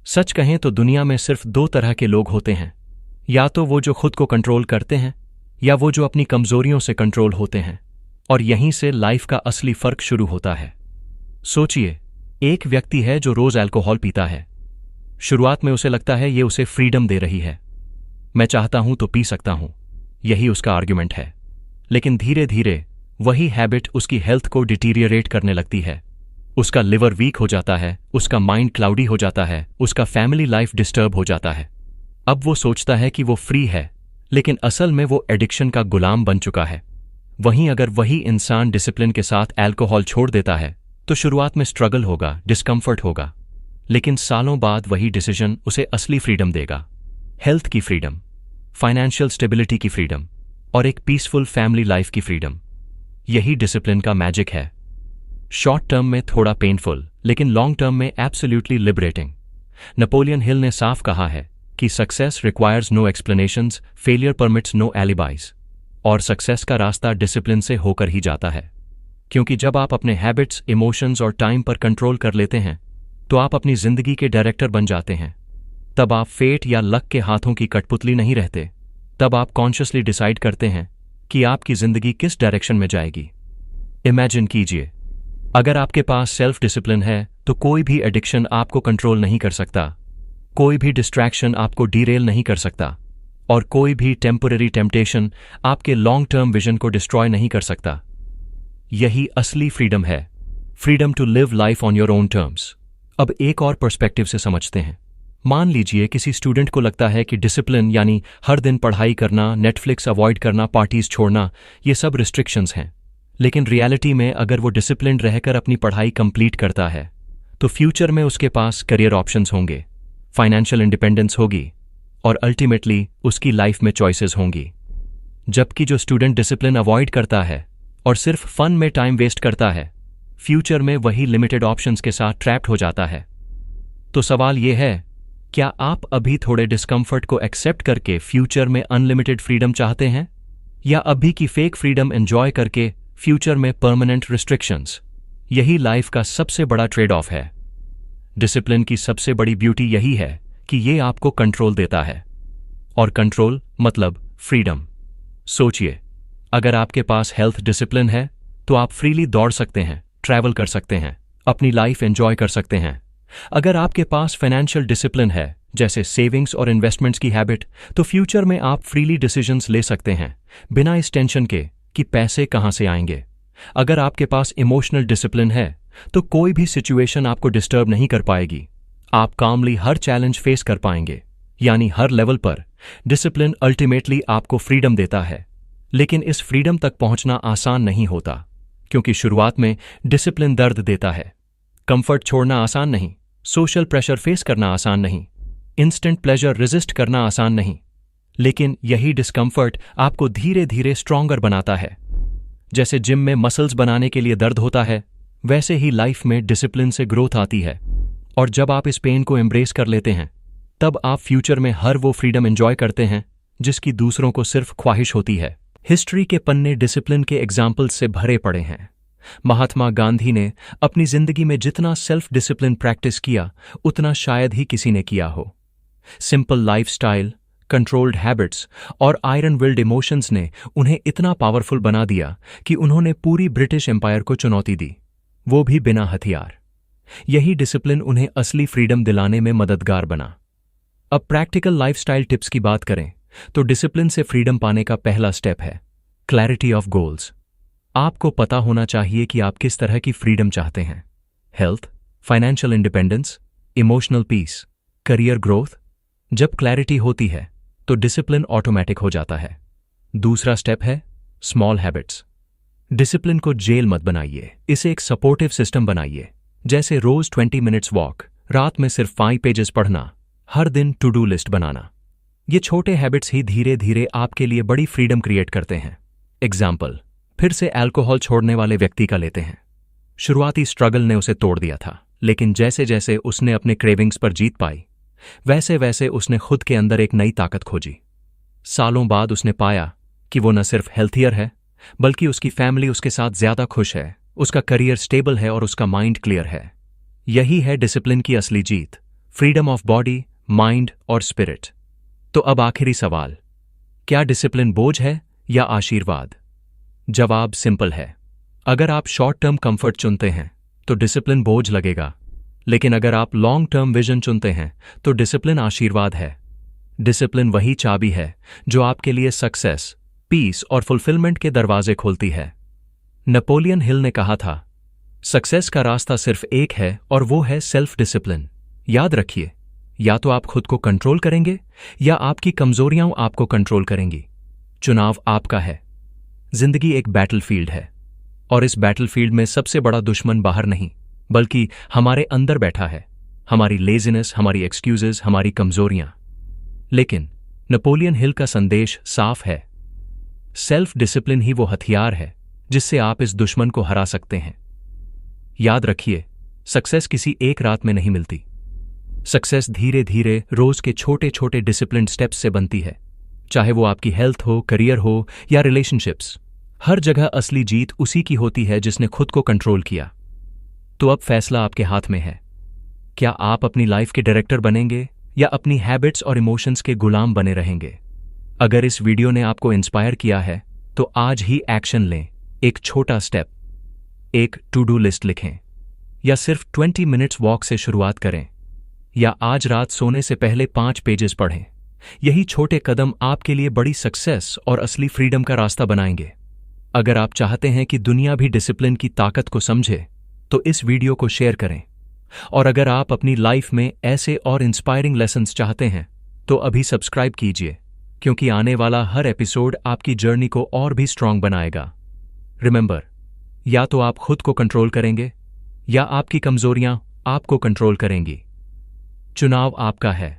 सच कहें तो दुनिया में सिर्फ दो तरह के लोग होते हैं, या तो वो जो खुद को कंट्रोल करते हैं या वो जो अपनी कमजोरियों से कंट्रोल होते हैं, और यहीं से लाइफ का असली फर्क शुरू होता है। सोचिए, एक व्यक्ति है जो रोज अल्कोहल पीता है। शुरुआत में उसे लगता है ये उसे फ्रीडम दे रही है, मैं चाहता हूं तो पी सकता हूं, यही उसका आर्ग्यूमेंट है। लेकिन धीरे धीरे वही हैबिट उसकी हेल्थ को डिटीरियरेट करने लगती है। उसका लिवर वीक हो जाता है, उसका माइंड क्लाउडी हो जाता है, उसका फैमिली लाइफ डिस्टर्ब हो जाता है। अब वो सोचता है कि वो फ्री है, लेकिन असल में वो एडिक्शन का गुलाम बन चुका है। वहीं अगर वही इंसान डिसिप्लिन के साथ अल्कोहल छोड़ देता है तो शुरुआत में स्ट्रगल होगा, डिस्कम्फर्ट होगा, लेकिन सालों बाद वही डिसीजन उसे असली फ्रीडम देगा। हेल्थ की फ्रीडम, फाइनेंशियल स्टेबिलिटी की फ्रीडम और एक पीसफुल फैमिली लाइफ की फ्रीडम। यही डिसिप्लिन का मैजिक है। शॉर्ट टर्म में थोड़ा पेनफुल, लेकिन लॉन्ग टर्म में एब्सोल्युटली लिबरेटिंग। नेपोलियन हिल ने साफ कहा है कि success requires no explanations, failure permits no alibis. और सक्सेस का रास्ता डिसिप्लिन से होकर ही जाता है, क्योंकि जब आप अपने हैबिट्स, इमोशंस और टाइम पर कंट्रोल कर लेते हैं तो आप अपनी जिंदगी के डायरेक्टर बन जाते हैं। तब आप फेट या लक के हाथों की कठपुतली नहीं रहते। तब आप कॉन्शियसली डिसाइड करते हैं कि आपकी जिंदगी किस डायरेक्शन में जाएगी। इमेजिन कीजिए, अगर आपके पास सेल्फ डिसिप्लिन है तो कोई भी एडिक्शन आपको कंट्रोल नहीं कर सकता, कोई भी डिस्ट्रैक्शन आपको डीरेल नहीं कर सकता, और कोई भी टेम्पररी टेम्पटेशन आपके लॉन्ग टर्म विजन को डिस्ट्रॉय नहीं कर सकता। यही असली फ्रीडम है, freedom to live life on your own terms. अब एक और पर्सपेक्टिव से समझते हैं। मान लीजिए किसी स्टूडेंट को लगता है कि डिसिप्लिन यानी हर दिन पढ़ाई करना, नेटफ्लिक्स अवॉइड करना, पार्टीज छोड़ना, ये सब रिस्ट्रिक्शंस हैं। लेकिन रियलिटी में अगर वो डिसिप्लिन रहकर अपनी पढ़ाई कंप्लीट करता है तो फ्यूचर में उसके पास करियर ऑप्शंस होंगे, फाइनेंशियल इंडिपेंडेंस होगी और अल्टीमेटली उसकी लाइफ में चॉइसेस होंगी। जबकि जो स्टूडेंट डिसिप्लिन अवॉइड करता है और सिर्फ फन में टाइम वेस्ट करता है, फ्यूचर में वही लिमिटेड ऑप्शंस के साथ ट्रैप्ड हो जाता है। तो सवाल यह है, क्या आप अभी थोड़े डिस्कम्फर्ट को एक्सेप्ट करके फ्यूचर में अनलिमिटेड फ्रीडम चाहते हैं, या अभी की फेक फ्रीडम एंजॉय करके फ्यूचर में परमानेंट रिस्ट्रिक्शंस? यही लाइफ का सबसे बड़ा ट्रेड ऑफ है। डिसिप्लिन की सबसे बड़ी ब्यूटी यही है कि ये आपको कंट्रोल देता है, और कंट्रोल मतलब फ्रीडम। सोचिए, अगर आपके पास हेल्थ डिसिप्लिन है तो आप फ्रीली दौड़ सकते हैं, ट्रैवल कर सकते हैं, अपनी लाइफ एंजॉय कर सकते हैं। अगर आपके पास फाइनेंशियल डिसिप्लिन है, जैसे सेविंग्स और इन्वेस्टमेंट्स की हैबिट, तो फ्यूचर में आप फ्रीली डिसीजंस ले सकते हैं बिना इस टेंशन के कि पैसे कहां से आएंगे। अगर आपके पास इमोशनल डिसिप्लिन है तो कोई भी सिचुएशन आपको डिस्टर्ब नहीं कर पाएगी। आप कामली हर चैलेंज फेस कर पाएंगे। यानी हर लेवल पर डिसिप्लिन अल्टीमेटली आपको फ्रीडम देता है। लेकिन इस फ्रीडम तक पहुंचना आसान नहीं होता, क्योंकि शुरुआत में डिसिप्लिन दर्द देता है। कंफर्ट छोड़ना आसान नहीं, सोशल प्रेशर फेस करना आसान नहीं, इंस्टेंट प्लेजर रेजिस्ट करना आसान नहीं। लेकिन यही डिस्कम्फर्ट आपको धीरे धीरे स्ट्रॉन्गर बनाता है। जैसे जिम में मसल्स बनाने के लिए दर्द होता है, वैसे ही लाइफ में डिसिप्लिन से ग्रोथ आती है। और जब आप इस पेन को एम्ब्रेस कर लेते हैं, तब आप फ्यूचर में हर वो फ्रीडम एंजॉय करते हैं जिसकी दूसरों को सिर्फ ख्वाहिश होती है। हिस्ट्री के पन्ने डिसिप्लिन के एग्जाम्पल्स से भरे पड़े हैं। महात्मा गांधी ने अपनी जिंदगी में जितना सेल्फ डिसिप्लिन प्रैक्टिस किया उतना शायद ही किसी ने किया हो। सिंपल लाइफस्टाइल, कंट्रोल्ड हैबिट्स और आयरन विल्ड इमोशंस ने उन्हें इतना पावरफुल बना दिया कि उन्होंने पूरी ब्रिटिश एम्पायर को चुनौती दी, वो भी बिना हथियार। यही डिसिप्लिन उन्हें असली फ्रीडम दिलाने में मददगार बना। अब प्रैक्टिकल लाइफस्टाइल टिप्स की बात करें तो डिसिप्लिन से फ्रीडम पाने का पहला स्टेप है क्लैरिटी ऑफ गोल्स। आपको पता होना चाहिए कि आप किस तरह की फ्रीडम चाहते हैं। Health, financial independence, emotional peace, career growth. जब क्लैरिटी होती है तो डिसिप्लिन ऑटोमेटिक हो जाता है। दूसरा स्टेप है स्मॉल हैबिट्स। डिसिप्लिन को जेल मत बनाइए, इसे एक सपोर्टिव सिस्टम बनाइए। जैसे रोज 20 मिनट्स वॉक, रात में सिर्फ 5 पेजेस पढ़ना, हर दिन टू डू लिस्ट बनाना। ये छोटे हैबिट्स ही धीरे धीरे आपके लिए बड़ी फ्रीडम क्रिएट करते हैं। एग्जाम्पल, फिर से अल्कोहल छोड़ने वाले व्यक्ति का लेते हैं। शुरुआती स्ट्रगल ने उसे तोड़ दिया था, लेकिन जैसे जैसे उसने अपने क्रेविंग्स पर जीत पाई, वैसे वैसे उसने खुद के अंदर एक नई ताकत खोजी। सालों बाद उसने पाया कि वो न सिर्फ हेल्थियर है, बल्कि उसकी फैमिली उसके साथ ज्यादा खुश है, उसका करियर स्टेबल है और उसका माइंड क्लियर है। यही है डिसिप्लिन की असली जीत, फ्रीडम ऑफ बॉडी, माइंड और स्पिरिट। तो अब आखिरी सवाल, क्या डिसिप्लिन बोझ है या आशीर्वाद? जवाब सिंपल है। अगर आप शॉर्ट टर्म कंफर्ट चुनते हैं तो डिसिप्लिन बोझ लगेगा, लेकिन अगर आप लॉन्ग टर्म विजन चुनते हैं तो डिसिप्लिन आशीर्वाद है। डिसिप्लिन वही चाबी है जो आपके लिए सक्सेस, पीस और फुलफिलमेंट के दरवाजे खोलती है। नेपोलियन हिल ने कहा था, सक्सेस का रास्ता सिर्फ एक है और वो है सेल्फ डिसिप्लिन। याद रखिए, या तो आप खुद को कंट्रोल करेंगे या आपकी कमजोरियां आपको कंट्रोल करेंगी। चुनाव आपका है। जिंदगी एक बैटलफील्ड है और इस बैटलफील्ड में सबसे बड़ा दुश्मन बाहर नहीं, बल्कि हमारे अंदर बैठा है। हमारी लेजीनेस, हमारी एक्सक्यूजेस, हमारी कमजोरियां। लेकिन नेपोलियन हिल का संदेश साफ है, सेल्फ डिसिप्लिन ही वो हथियार है जिससे आप इस दुश्मन को हरा सकते हैं। याद रखिए, सक्सेस किसी एक रात में नहीं मिलती। सक्सेस धीरे धीरे रोज के छोटे छोटे डिसिप्लिन स्टेप्स से बनती है। चाहे वो आपकी हेल्थ हो, करियर हो या रिलेशनशिप्स, हर जगह असली जीत उसी की होती है जिसने खुद को कंट्रोल किया। तो अब फैसला आपके हाथ में है। क्या आप अपनी लाइफ के डायरेक्टर बनेंगे या अपनी हैबिट्स और इमोशंस के गुलाम बने रहेंगे? अगर इस वीडियो ने आपको इंस्पायर किया है तो आज ही एक्शन लें। एक छोटा स्टेप, एक टू डू लिस्ट लिखें, या सिर्फ 20 मिनट्स वॉक से शुरुआत करें, या आज रात सोने से पहले 5 पेजेस पढ़ें। यही छोटे कदम आपके लिए बड़ी सक्सेस और असली फ्रीडम का रास्ता बनाएंगे। अगर आप चाहते हैं कि दुनिया भी डिसिप्लिन की ताकत को समझे तो इस वीडियो को शेयर करें। और अगर आप अपनी लाइफ में ऐसे और इंस्पायरिंग लेसन्स चाहते हैं तो अभी सब्सक्राइब कीजिए, क्योंकि आने वाला हर एपिसोड आपकी जर्नी को और भी स्ट्रांग बनाएगा। रिमेंबर, या तो आप खुद को कंट्रोल करेंगे या आपकी कमजोरियां आपको कंट्रोल करेंगी। चुनाव आपका है।